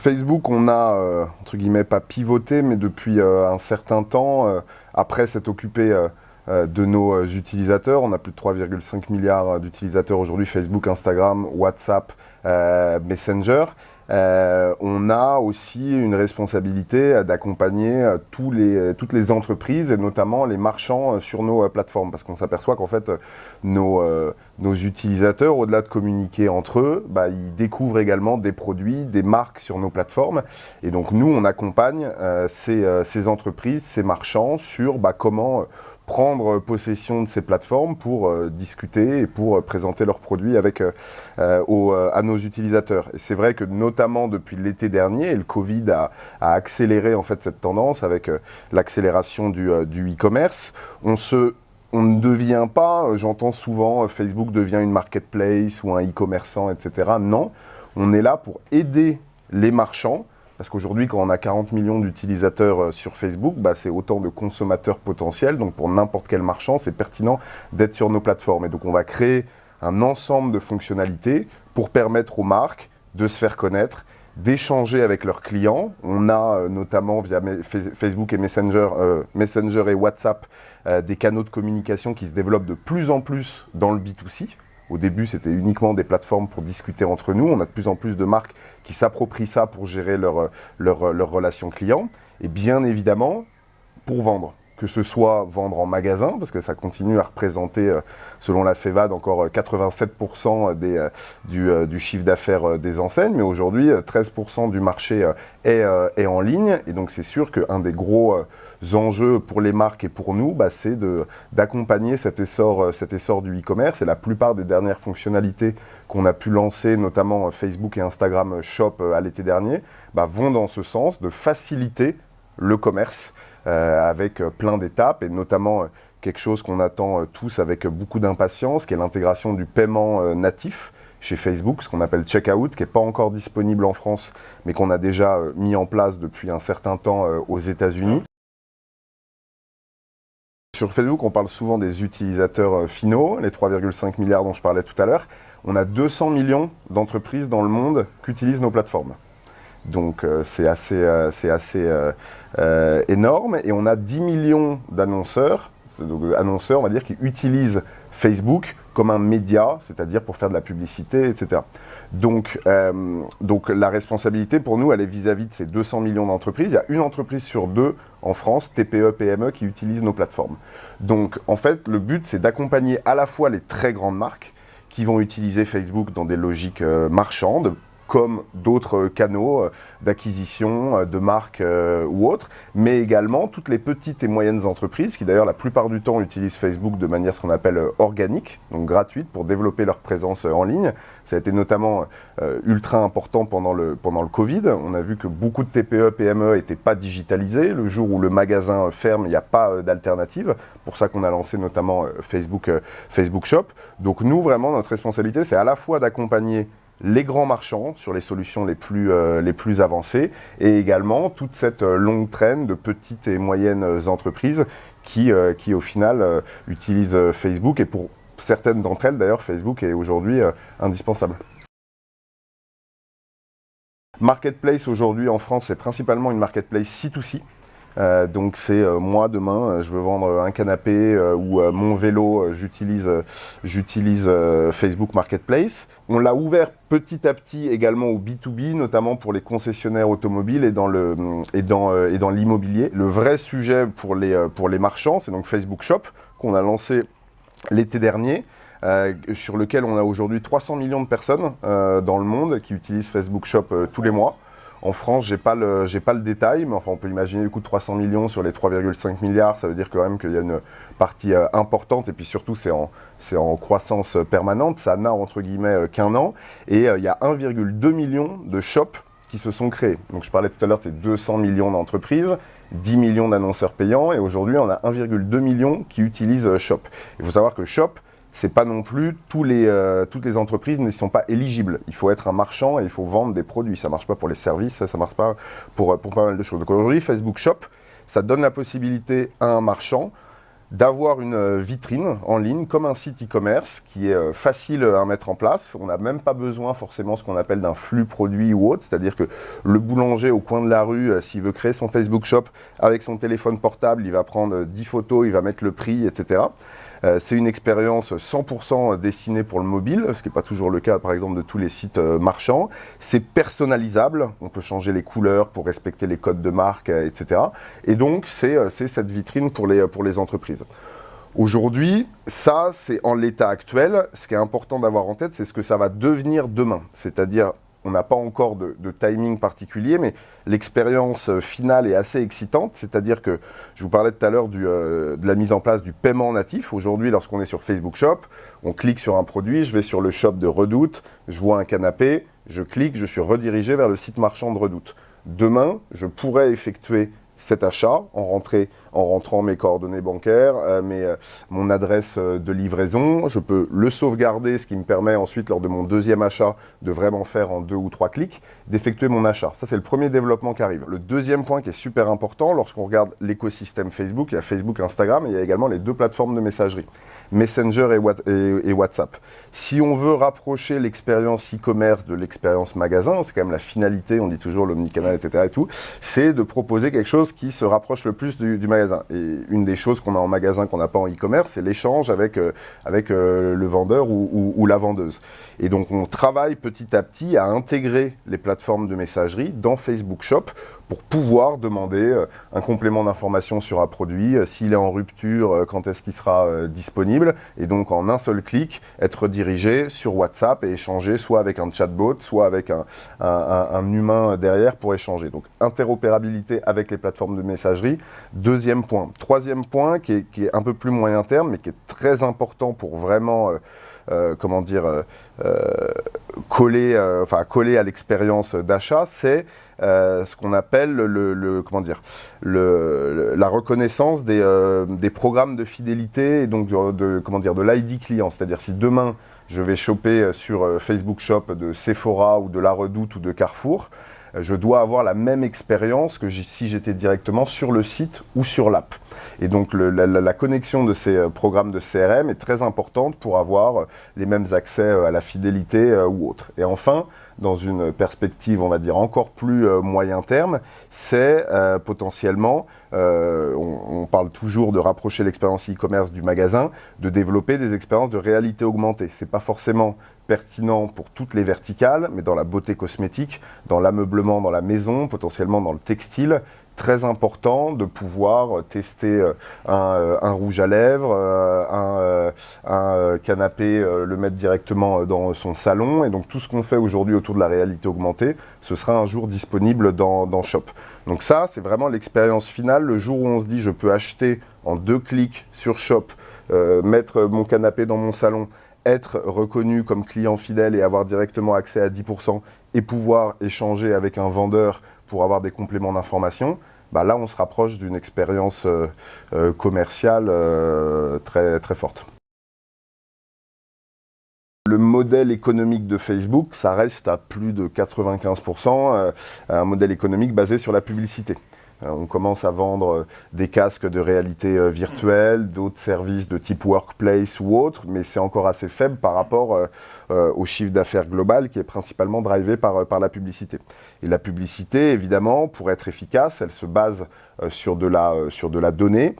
Facebook, on a, entre guillemets, pas pivoté, mais depuis un certain temps, après s'être occupé de nos utilisateurs, on a plus de 3,5 milliards d'utilisateurs aujourd'hui, Facebook, Instagram, WhatsApp, Messenger. On a aussi une responsabilité d'accompagner toutes les entreprises et notamment les marchands sur nos plateformes, parce qu'on s'aperçoit qu'en fait nos utilisateurs, au-delà de communiquer entre eux, ils découvrent également des produits, des marques sur nos plateformes, et donc nous on accompagne ces entreprises, ces marchands sur comment prendre possession de ces plateformes pour discuter et pour présenter leurs produits à nos utilisateurs. Et c'est vrai que notamment depuis l'été dernier, le Covid a accéléré en fait cette tendance avec l'accélération du e-commerce. On ne devient pas, j'entends souvent Facebook devient une marketplace ou un e-commerçant, etc. Non, on est là pour aider les marchands. Parce qu'aujourd'hui, quand on a 40 millions d'utilisateurs sur Facebook, c'est autant de consommateurs potentiels. Donc pour n'importe quel marchand, c'est pertinent d'être sur nos plateformes. Et donc on va créer un ensemble de fonctionnalités pour permettre aux marques de se faire connaître, d'échanger avec leurs clients. On a notamment via Facebook et Messenger et WhatsApp des canaux de communication qui se développent de plus en plus dans le B2C. Au début, c'était uniquement des plateformes pour discuter entre nous. On a de plus en plus de marques qui s'approprient ça pour gérer leurs relations clients. Et bien évidemment, pour vendre. Que ce soit vendre en magasin, parce que ça continue à représenter, selon la FEVAD, encore 87% du chiffre d'affaires des enseignes. Mais aujourd'hui, 13% du marché est en ligne. Et donc, c'est sûr qu'un des gros enjeux pour les marques et pour nous, c'est d'accompagner cet essor du e-commerce. Et la plupart des dernières fonctionnalités qu'on a pu lancer, notamment Facebook et Instagram Shop à l'été dernier, vont dans ce sens de faciliter le commerce avec plein d'étapes et notamment quelque chose qu'on attend tous avec beaucoup d'impatience, qui est l'intégration du paiement natif chez Facebook, ce qu'on appelle Checkout, qui n'est pas encore disponible en France, mais qu'on a déjà mis en place depuis un certain temps aux États-Unis. Sur Facebook, on parle souvent des utilisateurs finaux, les 3,5 milliards dont je parlais tout à l'heure. On a 200 millions d'entreprises dans le monde qui utilisent nos plateformes. Donc c'est assez énorme. Et on a 10 millions d'annonceurs, on va dire, qui utilisent Facebook comme un média, c'est-à-dire pour faire de la publicité, etc. Donc la responsabilité pour nous, elle est vis-à-vis de ces 200 millions d'entreprises. Il y a une entreprise sur deux en France, TPE, PME, qui utilisent nos plateformes. Donc en fait, le but, c'est d'accompagner à la fois les très grandes marques qui vont utiliser Facebook dans des logiques marchandes, comme d'autres canaux d'acquisition de marques ou autres, mais également toutes les petites et moyennes entreprises qui d'ailleurs la plupart du temps utilisent Facebook de manière ce qu'on appelle organique, donc gratuite, pour développer leur présence en ligne. Ça a été notamment ultra important pendant le Covid. On a vu que beaucoup de TPE, PME n'étaient pas digitalisés. Le jour où le magasin ferme, il n'y a pas d'alternative. Pour ça qu'on a lancé notamment Facebook Shop. Donc nous, vraiment, notre responsabilité, c'est à la fois d'accompagner les grands marchands sur les solutions les plus avancées et également toute cette longue traîne de petites et moyennes entreprises qui au final utilisent Facebook, et pour certaines d'entre elles d'ailleurs Facebook est aujourd'hui indispensable. Marketplace aujourd'hui en France, c'est principalement une marketplace C2C. Donc c'est moi demain je veux vendre un canapé ou mon vélo, j'utilise Facebook Marketplace. On l'a ouvert petit à petit également au B2B, notamment pour les concessionnaires automobiles et dans l'immobilier. Le vrai sujet pour les marchands, c'est donc Facebook Shop qu'on a lancé l'été dernier. Sur lequel on a aujourd'hui 300 millions de personnes dans le monde qui utilisent Facebook Shop tous les mois. En France, j'ai pas le détail, mais enfin, on peut imaginer le coût de 300 millions sur les 3,5 milliards. Ça veut dire quand même qu'il y a une partie importante, et puis surtout, c'est en croissance permanente. Ça n'a, entre guillemets, qu'un an. Et il y a 1,2 million de shops qui se sont créés. Donc, je parlais tout à l'heure de ces 200 millions d'entreprises, 10 millions d'annonceurs payants, et aujourd'hui, on a 1,2 million qui utilisent Shop. Il faut savoir que Shop, c'est pas non plus toutes les entreprises ne sont pas éligibles. Il faut être un marchand et il faut vendre des produits. Ça marche pas pour les services, ça marche pas pour pas mal de choses. Donc aujourd'hui, Facebook Shop, ça donne la possibilité à un marchand d'avoir une vitrine en ligne comme un site e-commerce qui est facile à mettre en place. On n'a même pas besoin forcément ce qu'on appelle d'un flux produit ou autre, c'est-à-dire que le boulanger au coin de la rue, s'il veut créer son Facebook Shop avec son téléphone portable, il va prendre 10 photos, il va mettre le prix, etc. C'est une expérience 100% destinée pour le mobile, ce qui n'est pas toujours le cas par exemple de tous les sites marchands. C'est personnalisable, on peut changer les couleurs pour respecter les codes de marque, etc. Et donc c'est cette vitrine pour les entreprises. Aujourd'hui, ça c'est en l'état actuel. Ce qui est important d'avoir en tête, c'est ce que ça va devenir demain. C'est-à-dire, on n'a pas encore de timing particulier, mais l'expérience finale est assez excitante. C'est-à-dire que, je vous parlais tout à l'heure de la mise en place du paiement natif. Aujourd'hui, lorsqu'on est sur Facebook Shop, on clique sur un produit, je vais sur le shop de Redoute, je vois un canapé, je clique, je suis redirigé vers le site marchand de Redoute. Demain, je pourrais effectuer cet achat en rentrant mes coordonnées bancaires, mon adresse de livraison. Je peux le sauvegarder, ce qui me permet ensuite, lors de mon deuxième achat, de vraiment faire en 2 ou 3 clics, d'effectuer mon achat. Ça, c'est le premier développement qui arrive. Le deuxième point qui est super important, lorsqu'on regarde l'écosystème Facebook, il y a Facebook, Instagram, et il y a également les 2 plateformes de messagerie, Messenger et WhatsApp. Si on veut rapprocher l'expérience e-commerce de l'expérience magasin, c'est quand même la finalité, on dit toujours l'omnicanal, etc. et tout, c'est de proposer quelque chose qui se rapproche le plus du magasin. Et une des choses qu'on a en magasin qu'on n'a pas en e-commerce, c'est l'échange avec le vendeur ou la vendeuse. Et donc on travaille petit à petit à intégrer les plateformes de messagerie dans Facebook Shop pour pouvoir demander un complément d'information sur un produit, s'il est en rupture, quand est-ce qu'il sera disponible, et donc en un seul clic, être dirigé sur WhatsApp et échanger soit avec un chatbot, soit avec un humain derrière pour échanger. Donc interopérabilité avec les plateformes de messagerie, deuxième point. Troisième point qui est un peu plus moyen terme, mais qui est très important pour vraiment coller à l'expérience d'achat, c'est ce qu'on appelle la reconnaissance des programmes de fidélité et donc de l'ID client. C'est-à-dire si demain je vais shopper sur Facebook Shop de Sephora ou de La Redoute ou de Carrefour, je dois avoir la même expérience que si j'étais directement sur le site ou sur l'app. Et donc la connexion de ces programmes de CRM est très importante pour avoir les mêmes accès à la fidélité ou autre. Et enfin, dans une perspective, on va dire, encore plus moyen terme, c'est potentiellement, on parle toujours de rapprocher l'expérience e-commerce du magasin, de développer des expériences de réalité augmentée. C'est pas forcément pertinent pour toutes les verticales, mais dans la beauté cosmétique, dans l'ameublement, dans la maison, potentiellement dans le textile, très important de pouvoir tester un rouge à lèvres, un canapé, le mettre directement dans son salon. Et donc tout ce qu'on fait aujourd'hui autour de la réalité augmentée, ce sera un jour disponible dans Shop. Donc ça, c'est vraiment l'expérience finale, le jour où on se dit je peux acheter en 2 clics sur Shop, mettre mon canapé dans mon salon, être reconnu comme client fidèle et avoir directement accès à 10% et pouvoir échanger avec un vendeur pour avoir des compléments d'information, bah là on se rapproche d'une expérience commerciale très, très forte. Le modèle économique de Facebook, ça reste à plus de 95% un modèle économique basé sur la publicité. On commence à vendre des casques de réalité virtuelle, d'autres services de type workplace ou autres, mais c'est encore assez faible par rapport au chiffre d'affaires global qui est principalement drivé par la publicité. Et la publicité, évidemment, pour être efficace, elle se base sur de la donnée.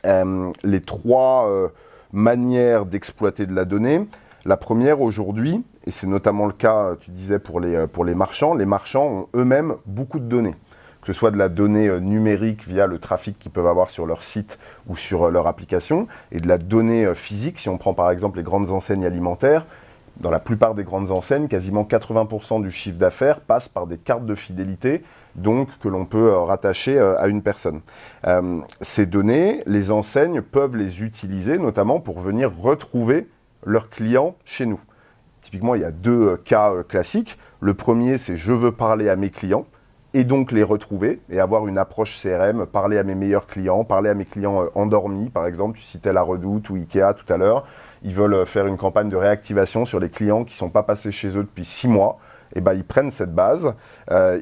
Les 3 manières d'exploiter de la donnée. La première aujourd'hui, et c'est notamment le cas, tu disais, pour les marchands ont eux-mêmes beaucoup de données. Que ce soit de la donnée numérique via le trafic qu'ils peuvent avoir sur leur site ou sur leur application, et de la donnée physique. Si on prend par exemple les grandes enseignes alimentaires, dans la plupart des grandes enseignes, quasiment 80% du chiffre d'affaires passe par des cartes de fidélité, donc que l'on peut rattacher à une personne. Ces données, les enseignes peuvent les utiliser notamment pour venir retrouver leurs clients chez nous. Typiquement, il y a 2 cas classiques. Le premier, c'est je veux parler à mes clients, et donc les retrouver et avoir une approche CRM, parler à mes meilleurs clients, parler à mes clients endormis, par exemple, tu citais La Redoute ou Ikea tout à l'heure, ils veulent faire une campagne de réactivation sur les clients qui ne sont pas passés chez eux depuis 6 mois, et ben, ils prennent cette base,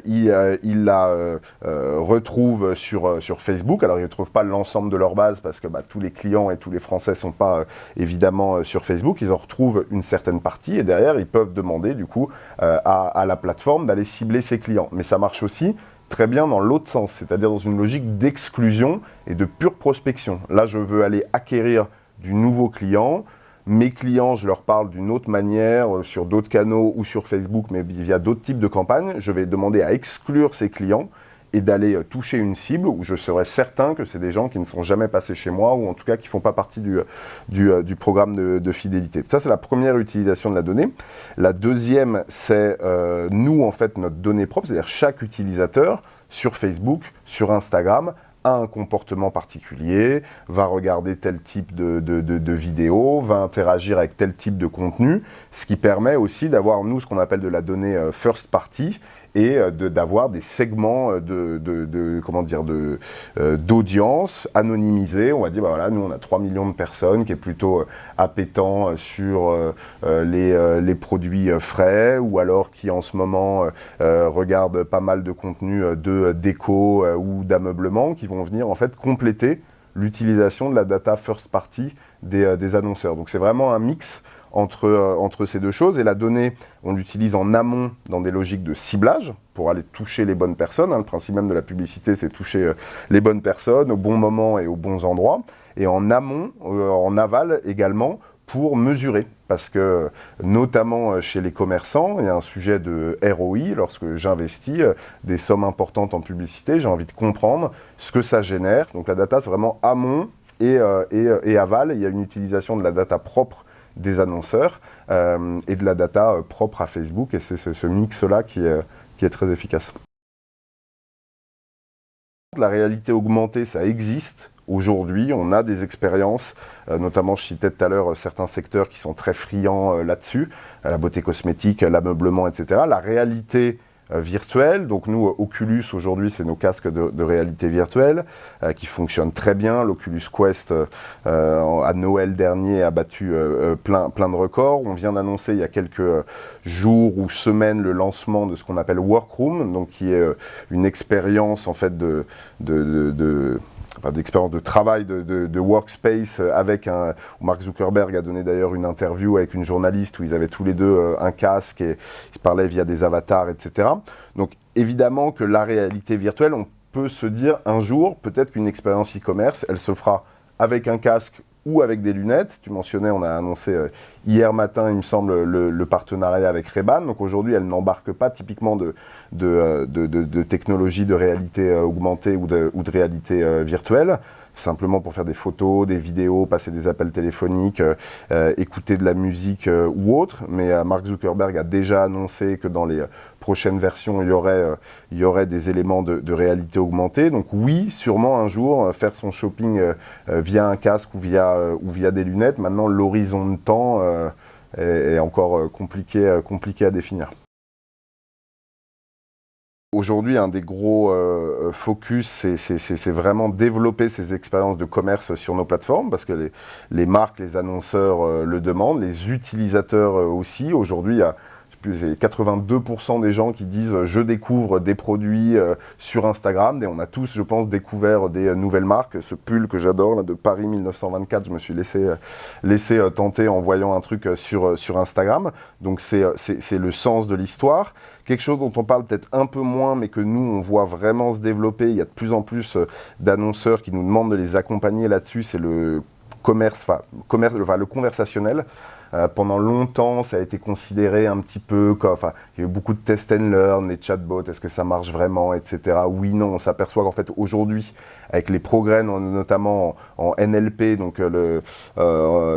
ils la retrouvent sur Facebook. Alors ils ne retrouvent pas l'ensemble de leur base parce que tous les clients et tous les Français ne sont pas évidemment sur Facebook. Ils en retrouvent une certaine partie et derrière ils peuvent demander du coup à la plateforme d'aller cibler ses clients. Mais ça marche aussi très bien dans l'autre sens, c'est-à-dire dans une logique d'exclusion et de pure prospection. Là, je veux aller acquérir du nouveau client. Mes clients, je leur parle d'une autre manière, sur d'autres canaux ou sur Facebook, mais via d'autres types de campagnes. Je vais demander à exclure ces clients et d'aller toucher une cible où je serai certain que c'est des gens qui ne sont jamais passés chez moi ou en tout cas qui ne font pas partie du programme de fidélité. Ça, c'est la première utilisation de la donnée. La deuxième, c'est nous, en fait, notre donnée propre, c'est-à-dire chaque utilisateur sur Facebook, sur Instagram, a un comportement particulier, va regarder tel type de vidéo, va interagir avec tel type de contenu, ce qui permet aussi d'avoir, nous, ce qu'on appelle de la donnée first party, et d'avoir des segments d'audience anonymisés. On va dire, voilà, nous on a 3 millions de personnes qui est plutôt appétant sur les produits frais, ou alors qui en ce moment regardent pas mal de contenus de déco ou d'ameublement, qui vont venir en fait compléter l'utilisation de la data first party des annonceurs. Donc c'est vraiment un mix entre ces deux choses. Et la donnée, on l'utilise en amont dans des logiques de ciblage pour aller toucher les bonnes personnes. Le principe même de la publicité, c'est toucher les bonnes personnes au bon moment et aux bons endroits. Et en amont, en aval également, pour mesurer. Parce que, notamment chez les commerçants, il y a un sujet de ROI. Lorsque j'investis des sommes importantes en publicité, j'ai envie de comprendre ce que ça génère. Donc la data, c'est vraiment amont et aval. Il y a une utilisation de la data propre des annonceurs et de la data propre à Facebook, et c'est ce mix-là qui est très efficace. La réalité augmentée, ça existe. Aujourd'hui, on a des expériences, notamment je citais tout à l'heure certains secteurs qui sont très friands là-dessus, la beauté cosmétique, l'ameublement, etc. La réalité virtuelle, donc nous, Oculus, aujourd'hui, c'est nos casques de réalité virtuelle qui fonctionnent très bien. L'Oculus Quest, à Noël dernier, a battu plein de records. On vient d'annoncer il y a quelques jours ou semaines le lancement de ce qu'on appelle Workroom, donc qui est une expérience en fait d'expérience de travail, de workspace où Mark Zuckerberg a donné d'ailleurs une interview avec une journaliste où ils avaient tous les deux un casque et ils se parlaient via des avatars, etc. Donc évidemment que la réalité virtuelle, on peut se dire un jour, peut-être qu'une expérience e-commerce, elle se fera avec un casque ou avec des lunettes. Tu mentionnais, on a annoncé hier matin, il me semble, le partenariat avec Ray-Ban. Donc aujourd'hui, elle n'embarque pas typiquement de technologie de réalité augmentée ou de réalité virtuelle, simplement pour faire des photos, des vidéos, passer des appels téléphoniques, écouter de la musique ou autre. Mais Mark Zuckerberg a déjà annoncé que dans les prochaines versions, il y aurait des éléments de réalité augmentée. Donc oui, sûrement un jour, faire son shopping via un casque ou via des lunettes. Maintenant, l'horizon de temps est encore compliqué à définir. Aujourd'hui, un des gros focus, c'est vraiment développer ces expériences de commerce sur nos plateformes, parce que les marques, les annonceurs le demandent, les utilisateurs aussi. Aujourd'hui, il y a 82% des gens qui disent « je découvre des produits sur Instagram ». Et on a tous, je pense, découvert des nouvelles marques. Ce pull que j'adore, là, de Paris 1924, je me suis laissé tenter en voyant un truc sur Instagram. Donc c'est le sens de l'histoire. Quelque chose dont on parle peut-être un peu moins, mais que nous, on voit vraiment se développer. Il y a de plus en plus d'annonceurs qui nous demandent de les accompagner là-dessus. C'est le le conversationnel. Pendant longtemps, ça a été considéré un petit peu comme... Enfin, il y a eu beaucoup de test and learn, les chatbots, est-ce que ça marche vraiment, etc. Oui, non, on s'aperçoit qu'en fait, aujourd'hui, avec les progrès, notamment en NLP, donc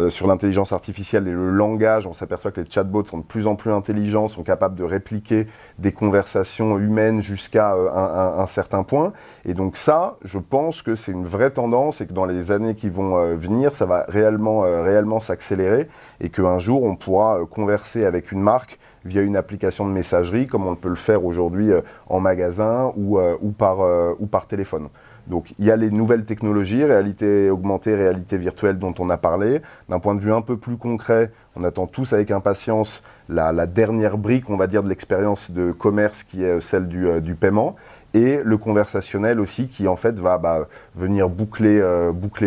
sur l'intelligence artificielle et le langage, on s'aperçoit que les chatbots sont de plus en plus intelligents, sont capables de répliquer des conversations humaines jusqu'à un certain point. Et donc ça, je pense que c'est une vraie tendance et que dans les années qui vont venir, ça va réellement s'accélérer et qu'un jour, on pourra converser avec une marque via une application de messagerie, comme on peut le faire aujourd'hui en magasin ou par téléphone. Donc il y a les nouvelles technologies, réalité augmentée, réalité virtuelle dont on a parlé. D'un point de vue un peu plus concret, on attend tous avec impatience la dernière brique, on va dire, de l'expérience de commerce qui est celle du paiement. Et le conversationnel aussi qui en fait va venir boucler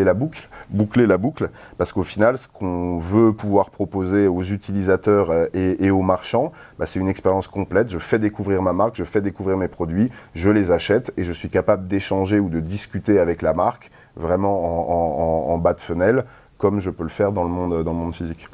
la boucle, parce qu'au final ce qu'on veut pouvoir proposer aux utilisateurs et aux marchands, c'est une expérience complète. Je fais découvrir ma marque, je fais découvrir mes produits, je les achète et je suis capable d'échanger ou de discuter avec la marque vraiment en bas de funnel, comme je peux le faire dans le monde physique.